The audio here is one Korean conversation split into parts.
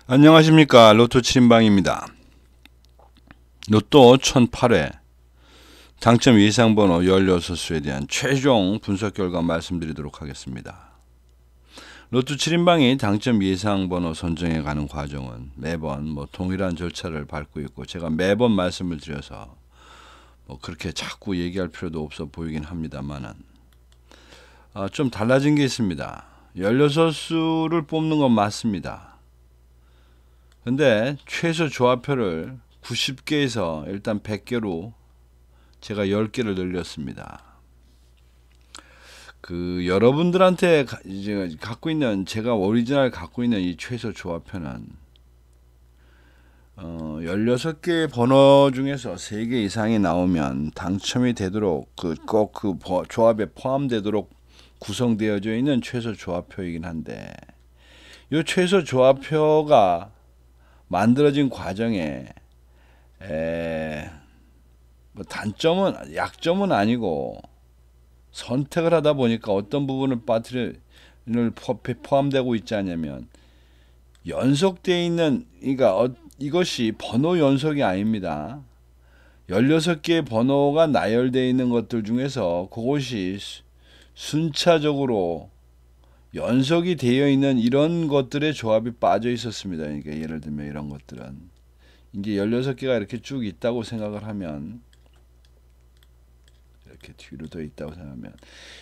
안녕하십니까. 로또 7인방입니다. 로또 1008회 당첨 예상번호 16수에 대한 최종 분석 결과 말씀드리도록 하겠습니다. 로또 7인방이 당첨 예상번호 선정해 가는 과정은 매번 동일한 절차를 밟고 있고, 제가 매번 말씀을 드려서 그렇게 자꾸 얘기할 필요도 없어 보이긴 합니다만은 좀 달라진 게 있습니다. 16수를 뽑는 건 맞습니다. 근데 최소 조합표를 90개에서 일단 100개로 제가 10개를 늘렸습니다. 여러분들한테 이제 갖고 있는, 제가 오리지널 갖고 있는 이 최소 조합표는 16개 번호 중에서 3개 이상이 나오면 당첨이 되도록 꼭 조합에 포함되도록 구성되어져 있는 최소 조합표이긴 한데, 이 최소 조합표가 만들어진 과정에 단점은, 약점은 아니고 선택을 하다 보니까 어떤 부분을 포함되고 있지 않냐면, 연속되어 있는, 그러니까 이것이 번호 연속이 아닙니다. 16개의 번호가 나열되어 있는 것들 중에서 그것이 순차적으로 연속이 되어 있는 이런 것들의 조합이 빠져 있었습니다. 그러니까 예를 들면 이런 것들은 이제 16개가 이렇게 쭉 있다고 생각을 하면, 이렇게 뒤로 더 있다고 생각하면,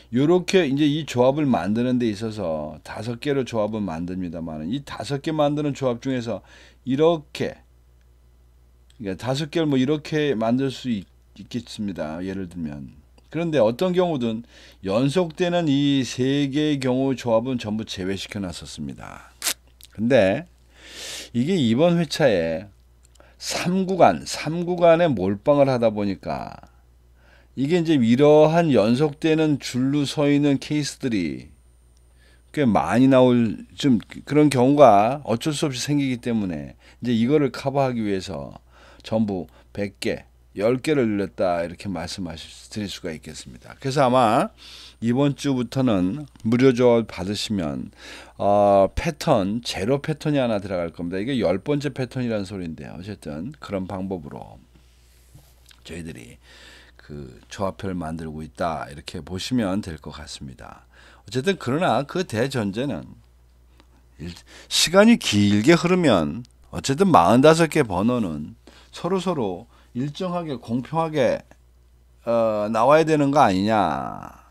이렇게 이제 이 조합을 만드는 데 있어서 5개로 조합을 만듭니다만, 이 5개 만드는 조합 중에서 이렇게, 그러니까 5개를 이렇게 만들 수 있겠습니다. 예를 들면. 그런데 어떤 경우든 연속되는 이 3개의 경우 조합은 전부 제외시켜 놨었습니다. 근데 이게 이번 회차에 3구간에 몰빵을 하다 보니까, 이게 이제 이러한 연속되는 줄로 서 있는 케이스들이 꽤 많이 나올, 좀 그런 경우가 어쩔 수 없이 생기기 때문에 이제 이거를 커버하기 위해서 전부 100개, 10개를 늘렸다, 이렇게 드릴 수가 있겠습니다. 그래서 아마 이번 주부터는 무료 조합 받으시면 패턴, 제로 패턴이 하나 들어갈 겁니다. 이게 10번째 패턴이라는 소리인데요. 어쨌든 그런 방법으로 저희들이 조합표를 만들고 있다, 이렇게 보시면 될 것 같습니다. 어쨌든 그러나 그 대전제는, 시간이 길게 흐르면 어쨌든 45개 번호는 서로 일정하게 공평하게 나와야 되는 거 아니냐,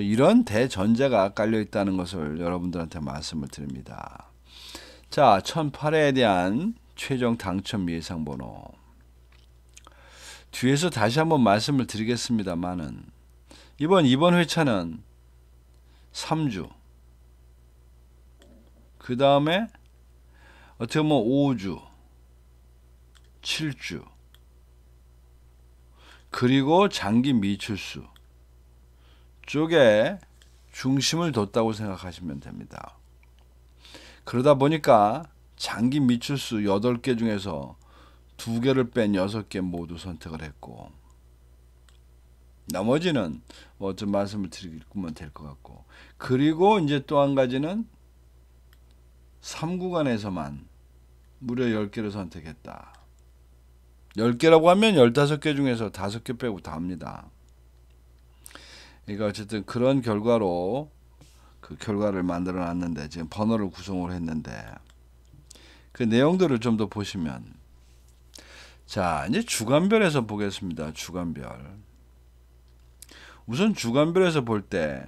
이런 대전제가 깔려 있다는 것을 여러분들한테 말씀을 드립니다. 자, 1008회에 대한 최종 당첨 예상 번호, 뒤에서 다시 한번 말씀을 드리겠습니다만은, 이번 회차는 3주, 그 다음에 어떻게 보면 5주, 7주, 그리고 장기 미출수 쪽에 중심을 뒀다고 생각하시면 됩니다. 그러다 보니까 장기 미출수 8개 중에서 2개를 뺀 6개 모두 선택을 했고, 나머지는 좀 말씀을 드리면 될 것 같고, 그리고 이제 또 한 가지는 3구간에서만 무려 10개를 선택했다. 10개라고 하면 15개 중에서 5개 빼고 다 합니다. 그러니까 어쨌든 그런 결과로 결과를 만들어 놨는데, 지금 번호를 구성을 했는데, 그 내용들을 좀 더 보시면, 자, 이제 주간별에서 보겠습니다. 주간별. 우선 주간별에서 볼 때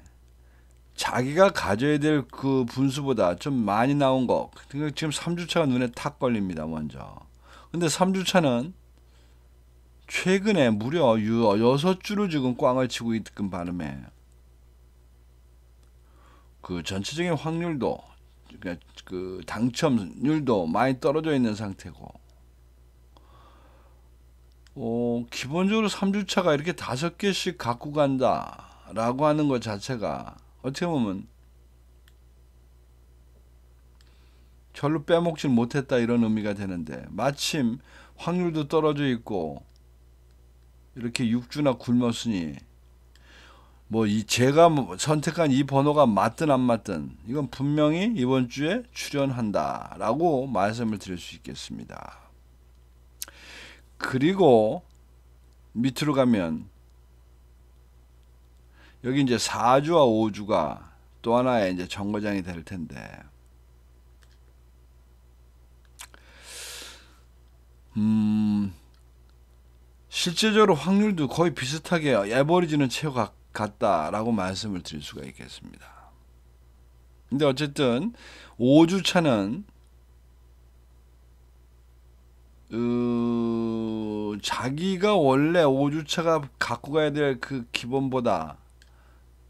자기가 가져야 될 그 분수보다 좀 많이 나온 거, 지금 3주차가 눈에 탁 걸립니다. 먼저. 근데 3주차는 최근에 무려 6주로 지금 꽝을 치고 있는 바람에 전체적인 확률도, 그러니까 당첨률도 많이 떨어져 있는 상태고, 기본적으로 3주차가 이렇게 5개씩 갖고 간다 라고 하는 것 자체가 어떻게 보면 별로 빼먹질 못했다, 이런 의미가 되는데, 마침 확률도 떨어져 있고 이렇게 6주나 굶었으니 뭐 이 제가 선택한 이 번호가 맞든 안 맞든 이건 분명히 이번 주에 출연한다라고 말씀을 드릴 수 있겠습니다. 그리고 밑으로 가면 여기 이제 4주와 5주가 또 하나의 이제 정거장이 될 텐데, 실제적으로 확률도 거의 비슷하게 에버리지는 채워 같다라고 말씀을 드릴 수가 있겠습니다. 근데 어쨌든 5주 차는 자기가 원래 5주 차가 갖고 가야 될 그 기본보다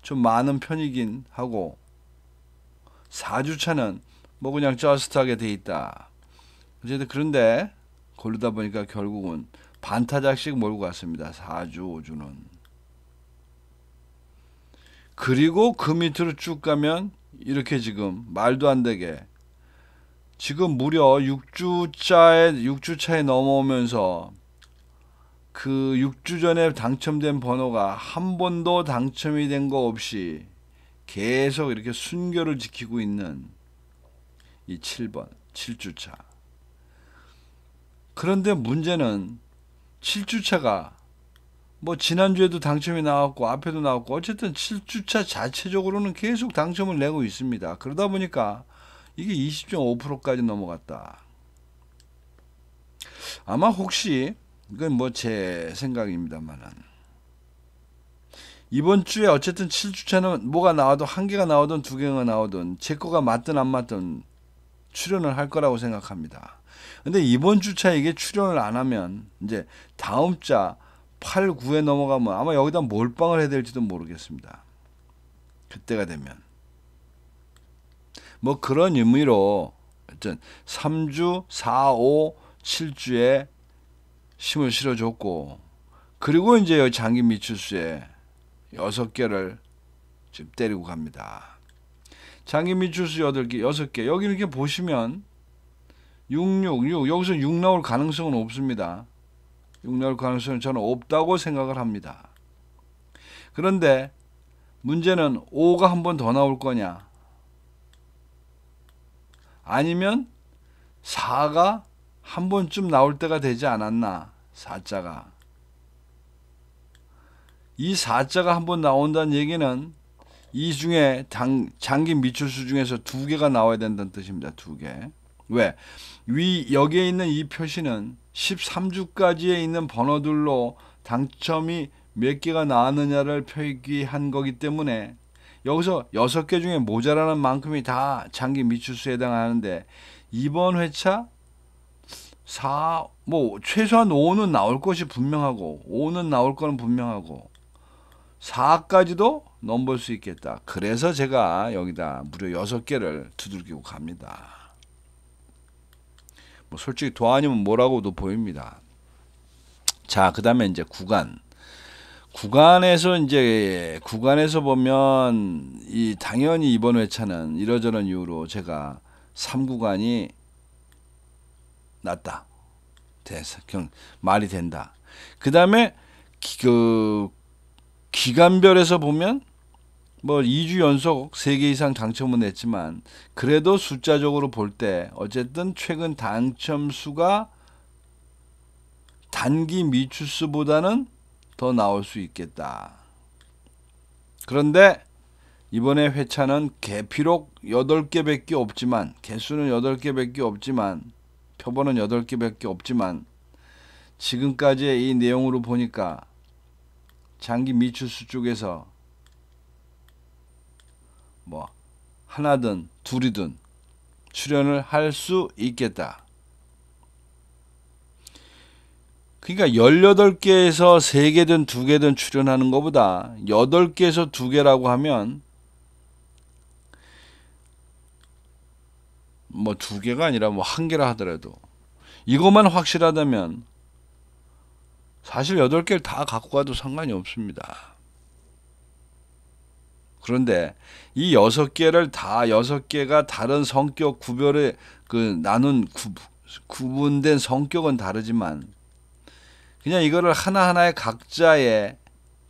좀 많은 편이긴 하고, 4주 차는 뭐 그냥 저스트하게 돼 있다. 어쨌든 그런데 고르다 보니까 결국은 반타작씩 몰고 갔습니다. 4주, 5주는. 그리고 그 밑으로 쭉 가면 이렇게 지금 말도 안 되게 지금 무려 6주차에 넘어오면서 그 6주 전에 당첨된 번호가 한 번도 당첨이 된 거 없이 계속 이렇게 순결을 지키고 있는 이 7번, 7주차. 그런데 문제는 7주차가 뭐 지난주에도 당첨이 나왔고 앞에도 나왔고 어쨌든 7주차 자체적으로는 계속 당첨을 내고 있습니다. 그러다 보니까 이게 20.5%까지 넘어갔다. 아마 혹시 이건 뭐 제 생각입니다만은 이번 주에 어쨌든 7주차는 뭐가 나와도 한 개가 나오든 두 개가 나오든 제 거가 맞든 안 맞든 출연을 할 거라고 생각합니다. 근데 이번 주차 이게 출연을 안 하면 이제 다음 자 8, 9에 넘어가면 아마 여기다 몰빵을 해야 될지도 모르겠습니다. 그때가 되면 뭐 그런 의미로 3주, 4, 5, 7주에 힘을 실어줬고, 그리고 이제 여기 장기 미추수에 6개를 지금 때리고 갑니다. 장기 미추수 8개, 6개. 여기 이렇게 보시면 6, 6, 6. 여기서 6 나올 가능성은 없습니다. 6 나올 가능성은 저는 없다고 생각을 합니다. 그런데 문제는 5가 한 번 더 나올 거냐, 아니면 4가 한 번쯤 나올 때가 되지 않았나. 4자가 이 4자가 한 번 나온다는 얘기는 이 중에 장기 미추수 중에서 2개가 나와야 된다는 뜻입니다. 2개. 왜? 여기에 있는 이 표시는 13주까지에 있는 번호들로 당첨이 몇 개가 나왔느냐를 표기한 거기 때문에 여기서 6개 중에 모자라는 만큼이 다 장기 미추수에 해당하는데, 이번 회차 4, 뭐 최소한 5는 나올 것이 분명하고 5는 나올 거는 분명하고 4까지도 넘볼 수 있겠다. 그래서 제가 여기다 무려 6개를 두들기고 갑니다. 뭐 솔직히 더 아니면 뭐라고도 보입니다. 자, 그 다음에 이제 구간에서 보면 당연히 이번 회차는 이러저런 이유로 제가 3구간이 낫다. 말이 된다. 그 다음에 기간별에서 보면 뭐 2주 연속 3개 이상 당첨은 했지만 그래도 숫자적으로 볼 때 어쨌든 최근 당첨 수가 단기 미추수보다는 더 나올 수 있겠다. 그런데 이번에 회차는 비록 8개밖에 없지만, 개수는 8개밖에 없지만, 표본은 8개밖에 없지만, 지금까지의 이 내용으로 보니까 장기 미추수 쪽에서 뭐 하나든 둘이든 출연을 할 수 있겠다. 그러니까 18개에서 3개든 2개든 출연하는 것보다 8개에서 2개라고 하면 뭐 2개가 아니라 뭐 1개라 하더라도 이것만 확실하다면 사실 8개를 다 갖고 가도 상관이 없습니다. 그런데 이 6개가 다른 성격 구별에 구분된 성격은 다르지만 그냥 이거를 하나하나의 각자의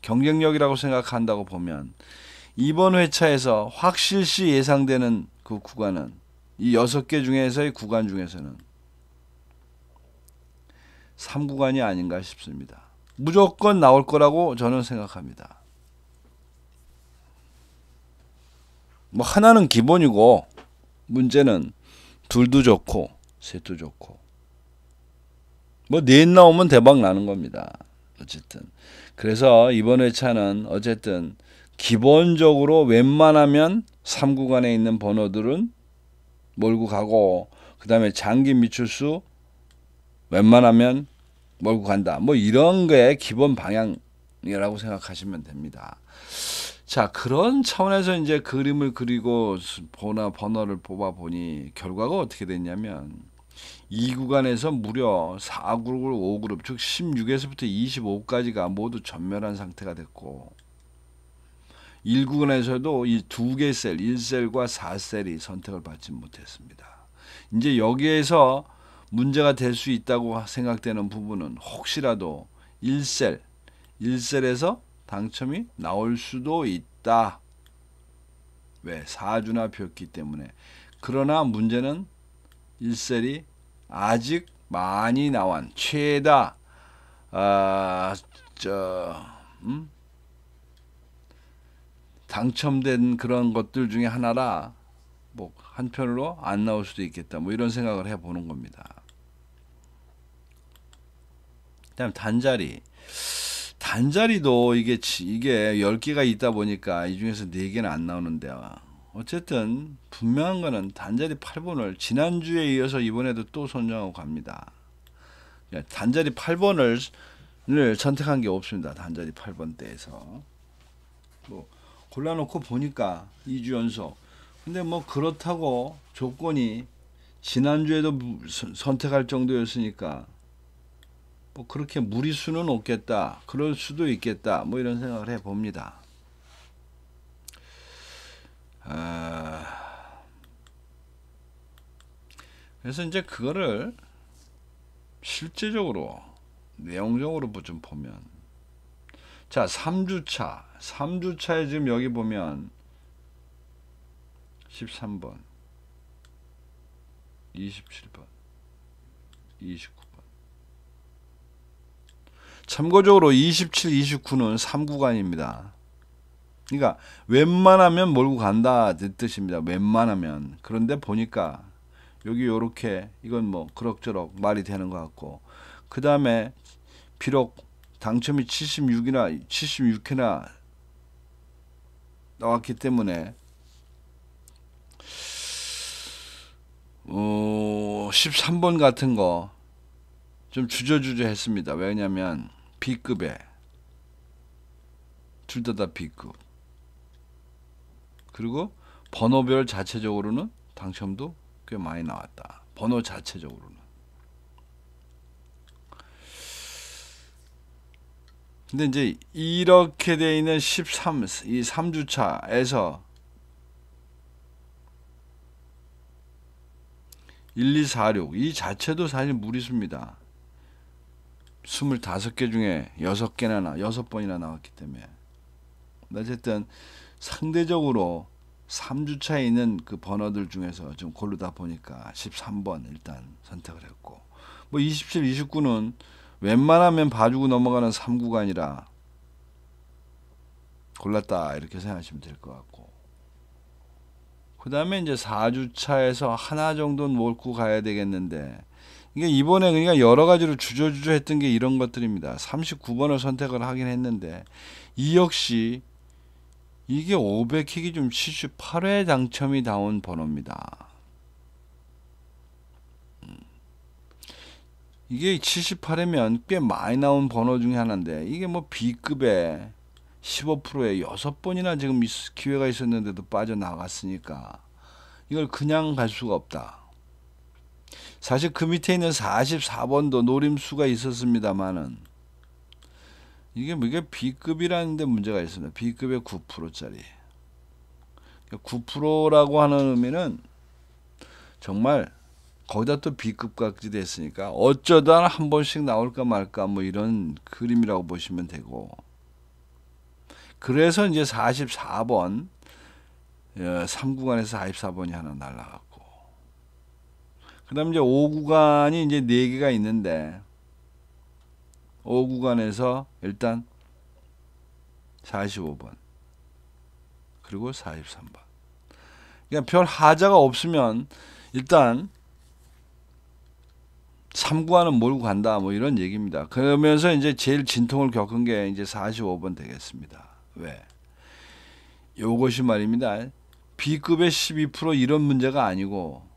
경쟁력이라고 생각한다고 보면 이번 회차에서 확실시 예상되는 그 구간은 이 6개 중에서의 구간 중에서는 3구간이 아닌가 싶습니다. 무조건 나올 거라고 저는 생각합니다. 뭐 하나는 기본이고 문제는 둘도 좋고 셋도 좋고 뭐 넷 나오면 대박 나는 겁니다. 어쨌든 그래서 이번 회차는 어쨌든 기본적으로 웬만하면 3구간에 있는 번호들은 몰고 가고 그 다음에 장기 미출수 웬만하면 몰고 간다. 뭐 이런 게 기본 방향이라고 생각하시면 됩니다. 자, 그런 차원에서 이제 그림을 그리고 번호를 뽑아 보니 결과가 어떻게 됐냐면 이 구간에서 무려 4그룹, 5그룹, 즉 16에서부터 25까지가 모두 전멸한 상태가 됐고 1구간에서도 이 두 개 셀, 1셀과 4셀이 선택을 받지 못했습니다. 이제 여기에서 문제가 될 수 있다고 생각되는 부분은 혹시라도 1셀에서 당첨이 나올 수도 있다. 왜? 4주나 폈기 때문에. 그러나 문제는 1셀이 아직 많이 나온 최다 당첨된 그런 것들 중에 하나라 뭐 한편으로 안 나올 수도 있겠다. 뭐 이런 생각을 해보는 겁니다. 그다음 단자리도 이게 10개가 있다 보니까 이 중에서 4개는 안 나오는데요. 어쨌든 분명한 거는 단자리 8번을 지난주에 이어서 이번에도 또 선정하고 갑니다. 단자리 8번을 선택한 게 없습니다. 단자리 8번대에서 뭐 골라놓고 보니까 2주 연속. 근데 뭐 그렇다고 조건이 지난주에도 선택할 정도였으니까 뭐 그렇게 무리수는 없겠다. 그럴 수도 있겠다. 뭐 이런 생각을 해봅니다. 그래서 이제 그거를 실제적으로 내용적으로 좀 보면 자 3주차에 지금 여기 보면 13번 27번 29번 참고적으로 27, 29는 3구간입니다. 그러니까 웬만하면 몰고 간다 뜻입니다. 웬만하면. 그런데 보니까 여기 요렇게 이건 뭐 그럭저럭 말이 되는 것 같고 그 다음에 비록 당첨이 76회나 나왔기 때문에 13번 같은 거 좀 주저주저 했습니다. 왜냐면 B급에 둘 다 B급 그리고 번호별 자체적으로는 당첨도 꽤 많이 나왔다. 번호 자체적으로는. 근데 이제 이렇게 돼 있는 이 3주차에서 1246 이 자체도 사실 무리수입니다. 25개 중에 6번이나 나왔기 때문에 어쨌든 상대적으로 3주차에 있는 그 번호들 중에서 좀 고르다 보니까 13번 일단 선택을 했고 뭐 27, 29는 웬만하면 봐주고 넘어가는 3구간이라 골랐다 이렇게 생각하시면 될 것 같고 그 다음에 이제 4주차에서 하나 정도는 몰고 가야 되겠는데 이게 이번에 그러니까 여러 가지로 주저주저 했던 게 이런 것들입니다. 39번을 선택을 하긴 했는데 이 역시 이게 500킥이 좀 78회 당첨이 나온 번호입니다. 이게 78회면 꽤 많이 나온 번호 중에 하나인데 이게 뭐 B급에 15%에 6번이나 지금 기회가 있었는데도 빠져나갔으니까 이걸 그냥 갈 수가 없다. 사실 그 밑에 있는 44번도 노림수가 있었습니다만은 이게 B급이라는 데 문제가 있습니다. B급의 9%짜리 9%라고 하는 의미는 정말 거기다 또 B급까지 됐으니까 어쩌다 한 번씩 나올까 말까 뭐 이런 그림이라고 보시면 되고 그래서 이제 44번 3구간에서 44번이 하나 날라갔고, 그 다음 이제 5구간이 이제 4개가 있는데 5구간에서 일단 45번 그리고 43번. 그러니까 별 하자가 없으면 일단 3구간은 몰고 간다, 뭐 이런 얘기입니다. 그러면서 이제 제일 진통을 겪은 게 이제 45번 되겠습니다. 왜? 요것이 말입니다. B급의 12% 이런 문제가 아니고,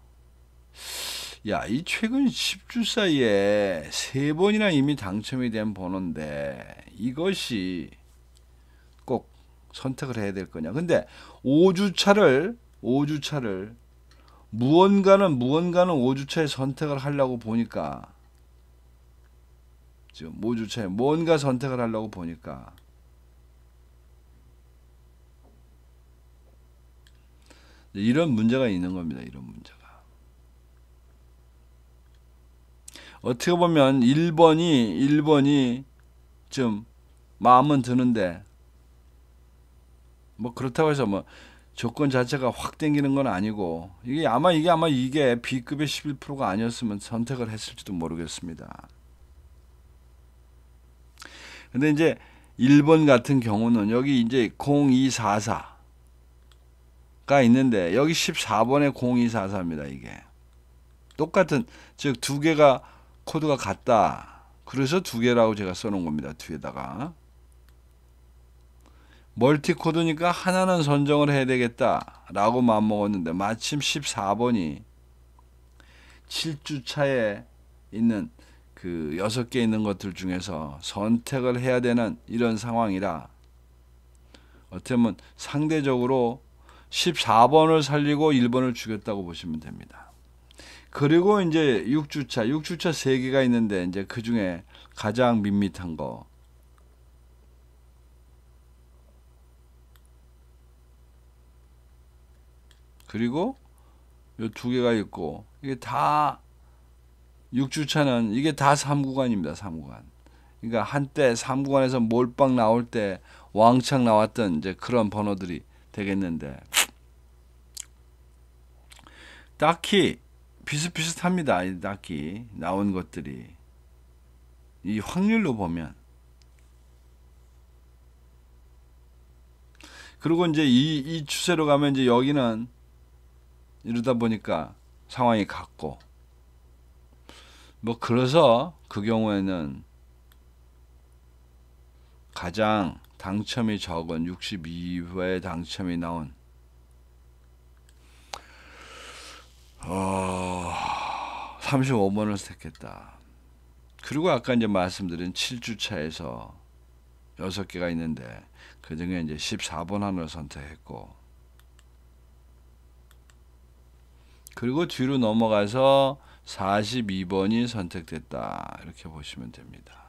야, 이 최근 10주 사이에 3번이나 이미 당첨이 된 번호인데 이것이 꼭 선택을 해야 될 거냐. 근데 5주차를 무언가는 5주차에 선택을 하려고 보니까, 지금 5주차에 뭔가 선택을 하려고 보니까 이런 문제가 있는 겁니다. 이런 문제가. 어떻게 보면 1번이 좀 마음은 드는데, 뭐 그렇다고 해서 뭐 조건 자체가 확 땡기는 건 아니고, 이게 아마 B급의 11%가 아니었으면 선택을 했을지도 모르겠습니다. 근데 이제 1번 같은 경우는 여기 이제 0244가 있는데 여기 14번에 0244입니다. 이게 똑같은, 즉 두 개가 코드가 같다. 그래서 두 개라고 제가 써놓은 겁니다. 뒤에다가 멀티 코드니까 하나는 선정을 해야 되겠다 라고 마음먹었는데, 마침 14번이 7주차에 있는 그 6개 있는 것들 중에서 선택을 해야 되는 이런 상황이라, 어떻게 보면 상대적으로 14번을 살리고 1번을 죽였다고 보시면 됩니다. 그리고 이제 6주차 3개가 있는데, 이제 그 중에 가장 밋밋한 거, 그리고 요 2개가 있고, 이게 다 6주차는 이게 다 3구간입니다. 3구간. 그러니까 한때 3구간에서 몰빵 나올 때 왕창 나왔던 이제 그런 번호들이 되겠는데, 딱히 비슷비슷합니다. 딱히 나온 것들이 이 확률로 보면. 그리고 이제 이 추세로 가면 이제 여기는 이러다 보니까 상황이 같고, 뭐 그래서 그 경우에는 가장 당첨이 적은 62회 당첨이 나온 35번을 선택했다. 그리고 아까 이제 말씀드린 7주차에서 6개가 있는데 그 중에 이제 14번 하나를 선택했고, 그리고 뒤로 넘어가서 42번이 선택됐다. 이렇게 보시면 됩니다.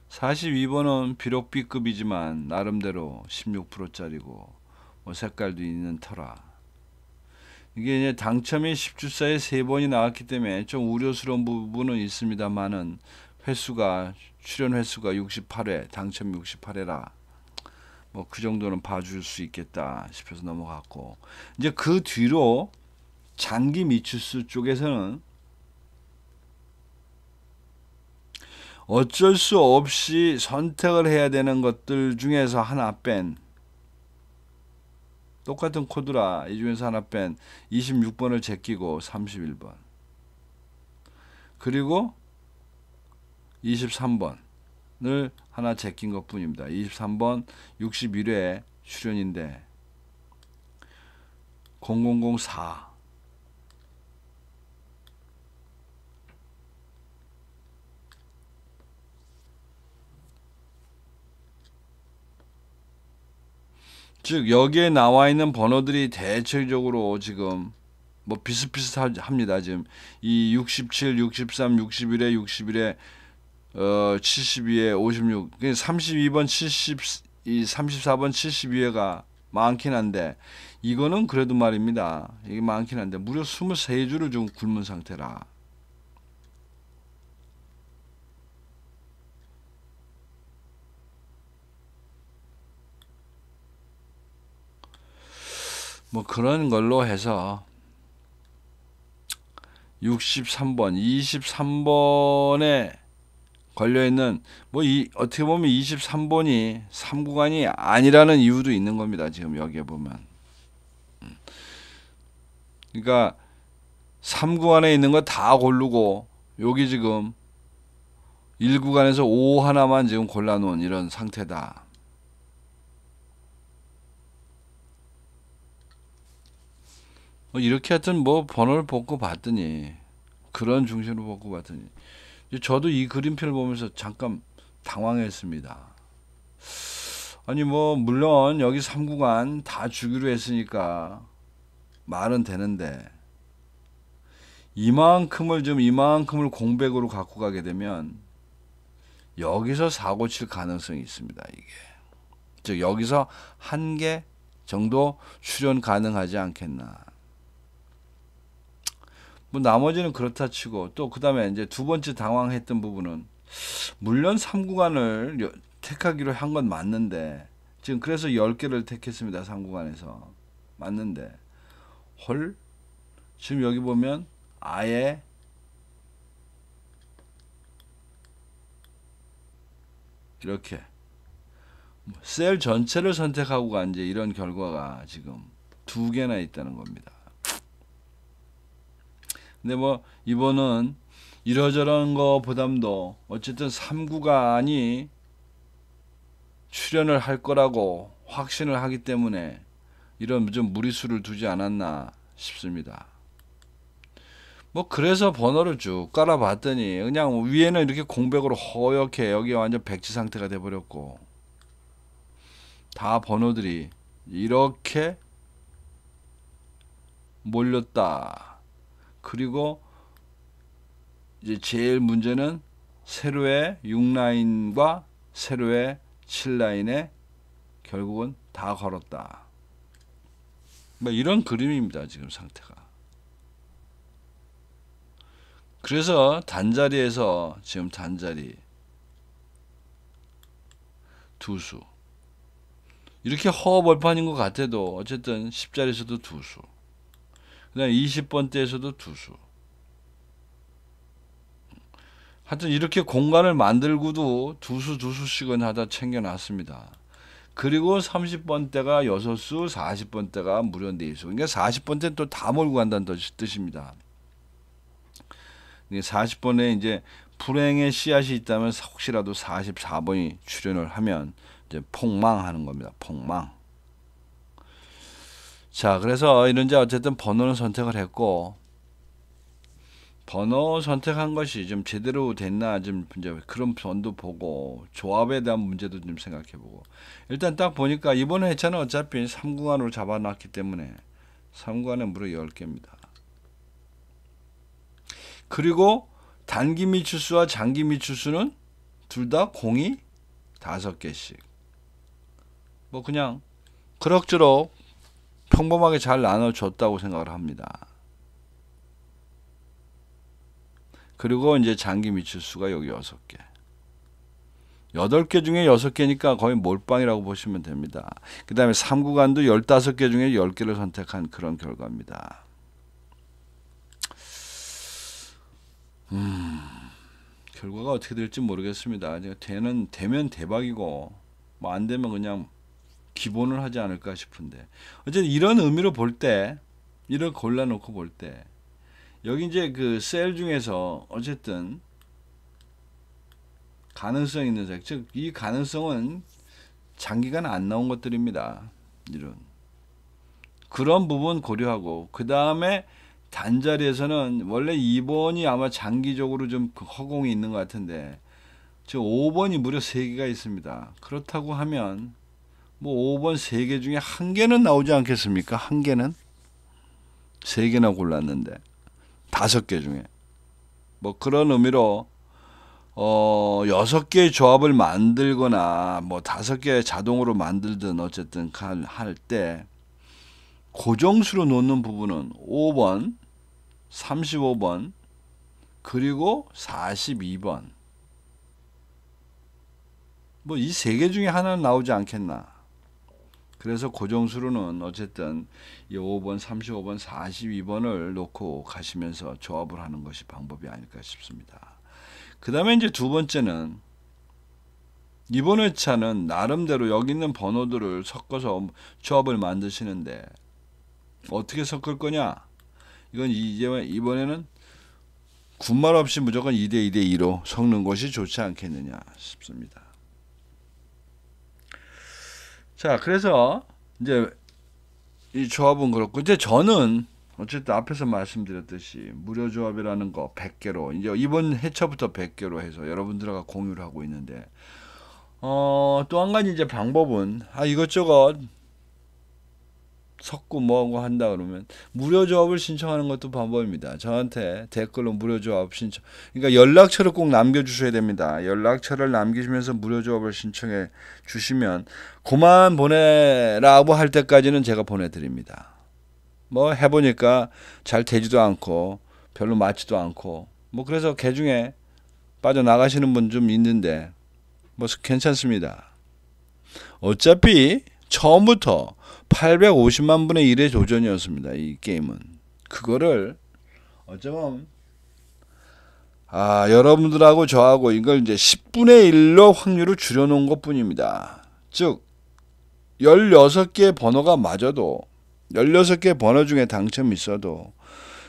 (42번은) 비록 B급이지만 나름대로 16%짜리고 뭐 색깔도 있는 터라, 이게 이제 당첨이 10주사에 3번이 나왔기 때문에 좀 우려스러운 부분은 있습니다만은, 출연 횟수가 68회, 당첨 68회라 뭐 그 정도는 봐줄 수 있겠다 싶어서 넘어갔고, 이제 그 뒤로 장기 미추수 쪽에서는 어쩔 수 없이 선택을 해야 되는 것들 중에서 하나 뺀, 똑같은 코드라 이 중에서 하나 뺀 26번을 제끼고 31번, 그리고 23번을 하나 제낀 것 뿐입니다. 23번 61회 출연인데 0004, 즉 여기에 나와 있는 번호들이 대체적으로 지금 뭐 비슷비슷합니다. 지금 이 67, 63, 61에 61에 72에 56, 32번 70, 이 34번 72회가 많긴 한데, 이거는 그래도 말입니다. 이게 많긴 한데 무려 23주를 좀 굶은 상태라. 뭐 그런 걸로 해서 63번, 23번에 걸려있는 뭐 어떻게 보면 23번이 3구간이 아니라는 이유도 있는 겁니다. 지금 여기에 보면. 그러니까 3구간에 있는 거 다 고르고 여기 지금 1구간에서 5 하나만 지금 골라놓은 이런 상태다. 이렇게 하여튼 뭐 번호를 뽑고 봤더니 그런 중심으로 뽑고 봤더니 저도 이 그림표를 보면서 잠깐 당황했습니다. 아니 뭐 물론 여기 3구간 다 주기로 했으니까 말은 되는데 이만큼을 공백으로 갖고 가게 되면 여기서 사고 칠 가능성이 있습니다. 이게 즉 여기서 한 개 정도 출현 가능하지 않겠나. 뭐 나머지는 그렇다 치고 또 그 다음에 이제 두 번째 당황했던 부분은 물론 3구간을 택하기로 한 건 맞는데 지금 그래서 10개를 택했습니다. 3구간에서 맞는데 헐 지금 여기 보면 아예 이렇게 셀 전체를 선택하고 간 이제 이런 결과가 지금 2개나 있다는 겁니다. 근데 뭐 이번은 이러저런 거 보담도 어쨌든 3구간이 출현을 할 거라고 확신을 하기 때문에 이런 좀 무리수를 두지 않았나 싶습니다. 뭐 그래서 번호를 쭉 깔아봤더니 그냥 위에는 이렇게 공백으로 허옇게 여기 완전 백지 상태가 돼버렸고 다 번호들이 이렇게 몰렸다. 그리고 이제 제일 문제는 세로의 6라인과 세로의 7라인에 결국은 다 걸었다. 뭐 이런 그림입니다. 지금 상태가. 그래서 단자리에서 지금 단자리 두수 이렇게 허벌판인 것 같아도 어쨌든 10자리에서도 두수 그 다음에 20번대에서도 두수 하여튼 이렇게 공간을 만들고도 두수씩은 하다 챙겨놨습니다. 그리고 30번대가 6수 40번대가 무려 4수 그러니까 40번대는 또 다 몰고 간다는 뜻입니다. 40번에 이제 불행의 씨앗이 있다면 혹시라도 44번이 출현을 하면 이제 폭망하는 겁니다. 폭망. 자, 그래서 이런데 어쨌든 번호는 선택을 했고 번호 선택한 것이 좀 제대로 됐나 좀 이제 그런 번도 보고 조합에 대한 문제도 좀 생각해보고 일단 딱 보니까 이번 회차는 어차피 3구간으로 잡아놨기 때문에 3구간에 무려 10개입니다. 그리고 단기 미추수와 장기 미추수는 둘 다 공이 5개씩. 뭐 그냥 그럭저럭 평범하게 잘 나눠줬다고 생각을 합니다. 그리고 이제 장기 미추수가 여기 6개. 8개 중에 6개니까 거의 몰빵이라고 보시면 됩니다. 그 다음에 3구간도 15개 중에 10개를 선택한 그런 결과입니다. 결과가 어떻게 될지 모르겠습니다. 되면 대박이고 뭐 안 되면 그냥 기본을 하지 않을까 싶은데 어쨌든 이런 의미로 볼 때 이런 골라놓고 볼 때 여기 이제 그 셀 중에서 어쨌든 가능성 있는 색, 즉 이 가능성은 장기간 안 나온 것들입니다. 이런 그런 부분 고려하고 그 다음에 단자리에서는 원래 2번이 아마 장기적으로 좀 허공이 있는 것 같은데 저 5번이 무려 3개가 있습니다. 그렇다고 하면 뭐 5번 3개 중에 1개는 나오지 않겠습니까? 1개는 3개나 골랐는데 5개 중에 뭐 그런 의미로 6개의 조합을 만들거나 뭐 5개 자동으로 만들든 어쨌든 할 때 고정수로 놓는 부분은 5번 35번 그리고 42번 뭐 이 3개 중에 하나는 나오지 않겠나. 그래서 고정수로는 어쨌든 이 5번, 35번, 42번을 놓고 가시면서 조합을 하는 것이 방법이 아닐까 싶습니다. 그 다음에 이제 두 번째는 이번 회차는 나름대로 여기 있는 번호들을 섞어서 조합을 만드시는데 어떻게 섞을 거냐? 이건 이번에는 군말 없이 무조건 2대 2대 2로 섞는 것이 좋지 않겠느냐 싶습니다. 자, 그래서 이제 이 조합은 그렇고, 이제 저는 어쨌든 앞에서 말씀드렸듯이 무료 조합이라는 거 100개로 이제 이번 회차부터 100개로 해서 여러분들과 공유를 하고 있는데, 또 한 가지 이제 방법은 이것저것 섞고 뭐하고 한다 그러면 무료 조합을 신청하는 것도 방법입니다. 저한테 댓글로 무료 조합 신청, 그러니까 연락처를 꼭 남겨주셔야 됩니다. 연락처를 남기시면서 무료 조합을 신청해 주시면 그만 보내라고 할 때까지는 제가 보내드립니다. 뭐 해보니까 잘 되지도 않고 별로 맞지도 않고 뭐 그래서 개중에 빠져나가시는 분 좀 있는데 뭐 괜찮습니다. 어차피 처음부터 850만 분의 1의 도전이었습니다. 이 게임은. 그거를 어쩌면 여러분들하고 저하고 이걸 이제 10분의 1로 확률을 줄여놓은 것 뿐입니다. 즉 16개의 번호가 맞아도 16개의 번호 중에 당첨이 있어도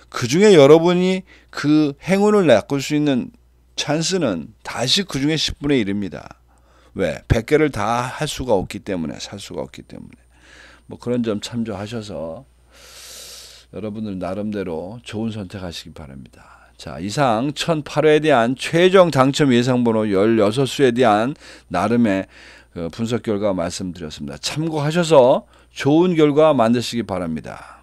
그 중에 여러분이 그 행운을 낚을 수 있는 찬스는 다시 그 중에 10분의 1입니다. 왜? 100개를 다 할 수가 없기 때문에, 살 수가 없기 때문에. 뭐 그런 점 참조하셔서 여러분들 나름대로 좋은 선택하시기 바랍니다. 자, 이상 1008회에 대한 최종 당첨 예상번호 16수에 대한 나름의 분석 결과 말씀드렸습니다. 참고하셔서 좋은 결과 만드시기 바랍니다.